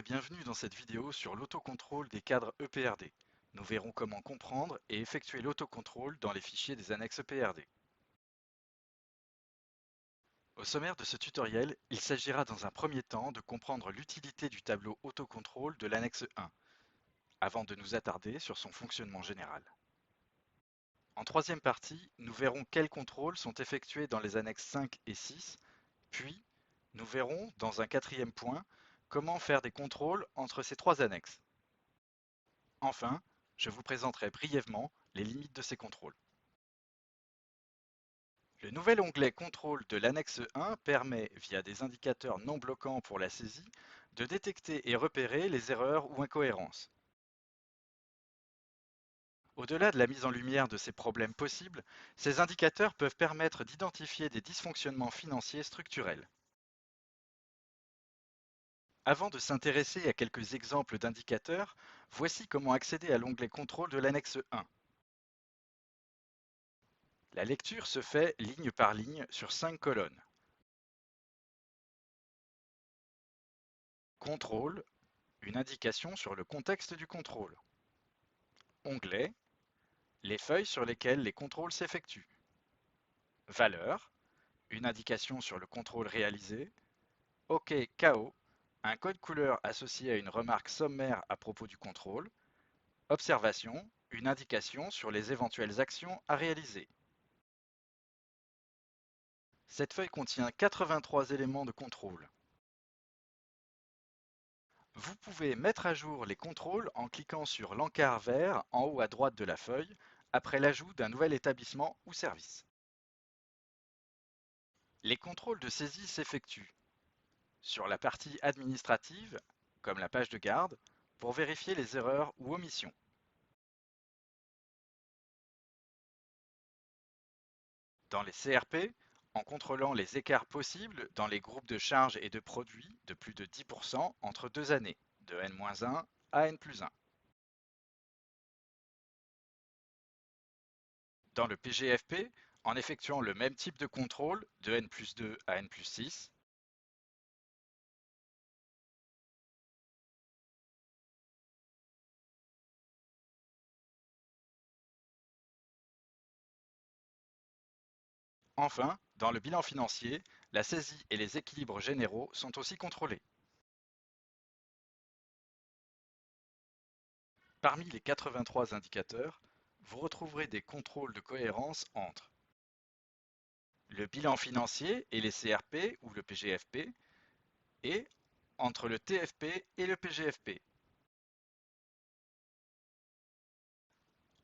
et bienvenue dans cette vidéo sur l'autocontrôle des cadres EPRD. Nous verrons comment comprendre et effectuer l'autocontrôle dans les fichiers des annexes EPRD. Au sommaire de ce tutoriel, il s'agira dans un premier temps de comprendre l'utilité du tableau autocontrôle de l'annexe 1, avant de nous attarder sur son fonctionnement général. En troisième partie, nous verrons quels contrôles sont effectués dans les annexes 5 et 6, puis nous verrons, dans un quatrième point, comment faire des contrôles entre ces trois annexes. Enfin, je vous présenterai brièvement les limites de ces contrôles. Le nouvel onglet Contrôle de l'annexe 1 permet, via des indicateurs non bloquants pour la saisie, de détecter et repérer les erreurs ou incohérences. Au-delà de la mise en lumière de ces problèmes possibles, ces indicateurs peuvent permettre d'identifier des dysfonctionnements financiers structurels. Avant de s'intéresser à quelques exemples d'indicateurs, voici comment accéder à l'onglet Contrôle de l'annexe 1. La lecture se fait ligne par ligne sur 5 colonnes. Contrôle, une indication sur le contexte du contrôle. Onglet, les feuilles sur lesquelles les contrôles s'effectuent. Valeur, une indication sur le contrôle réalisé. OK KO, un code couleur associé à une remarque sommaire à propos du contrôle. Observation, une indication sur les éventuelles actions à réaliser. Cette feuille contient 83 éléments de contrôle. Vous pouvez mettre à jour les contrôles en cliquant sur l'encart vert en haut à droite de la feuille, après l'ajout d'un nouvel établissement ou service. Les contrôles de saisie s'effectuent sur la partie administrative, comme la page de garde, pour vérifier les erreurs ou omissions. Dans les CRP, en contrôlant les écarts possibles dans les groupes de charges et de produits de plus de 10% entre 2 années, de N-1 à N+1. Dans le PGFP, en effectuant le même type de contrôle de N+2 à N+6. Enfin, dans le bilan financier, la saisie et les équilibres généraux sont aussi contrôlés. Parmi les 83 indicateurs, vous retrouverez des contrôles de cohérence entre le bilan financier et les CRP ou le PGFP, et entre le TFP et le PGFP.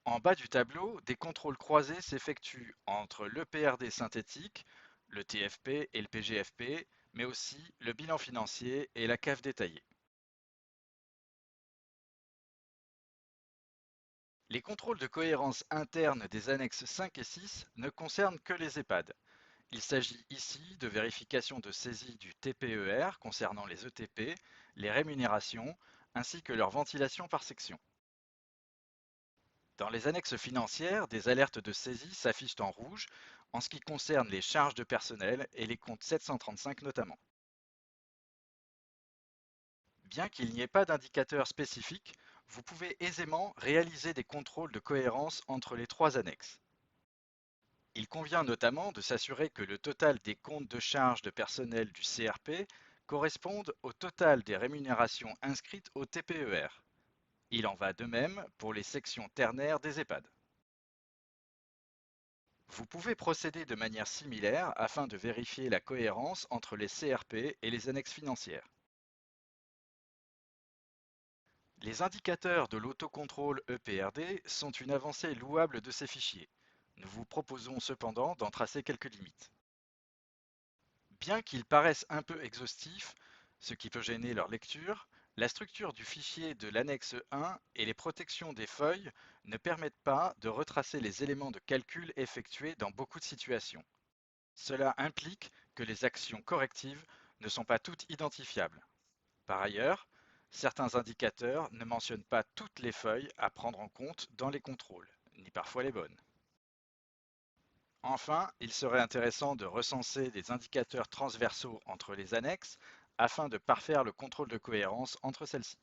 En bas du tableau, des contrôles croisés s'effectuent entre le PRD synthétique, le TFP et le PGFP, mais aussi le bilan financier et la CAF détaillée. Les contrôles de cohérence interne des annexes 5 et 6 ne concernent que les EHPAD. Il s'agit ici de vérification de saisie du TPER concernant les ETP, les rémunérations, ainsi que leur ventilation par section. Dans les annexes financières, des alertes de saisie s'affichent en rouge en ce qui concerne les charges de personnel et les comptes 735 notamment. Bien qu'il n'y ait pas d'indicateur spécifique, vous pouvez aisément réaliser des contrôles de cohérence entre les trois annexes. Il convient notamment de s'assurer que le total des comptes de charges de personnel du CRP corresponde au total des rémunérations inscrites au TPER. Il en va de même pour les sections ternaires des EHPAD. Vous pouvez procéder de manière similaire afin de vérifier la cohérence entre les CRP et les annexes financières. Les indicateurs de l'autocontrôle EPRD sont une avancée louable de ces fichiers. Nous vous proposons cependant d'en tracer quelques limites. Bien qu'ils paraissent un peu exhaustifs, ce qui peut gêner leur lecture, la structure du fichier de l'annexe 1 et les protections des feuilles ne permettent pas de retracer les éléments de calcul effectués dans beaucoup de situations. Cela implique que les actions correctives ne sont pas toutes identifiables. Par ailleurs, certains indicateurs ne mentionnent pas toutes les feuilles à prendre en compte dans les contrôles, ni parfois les bonnes. Enfin, il serait intéressant de recenser des indicateurs transversaux entre les annexes afin de parfaire le contrôle de cohérence entre celles-ci.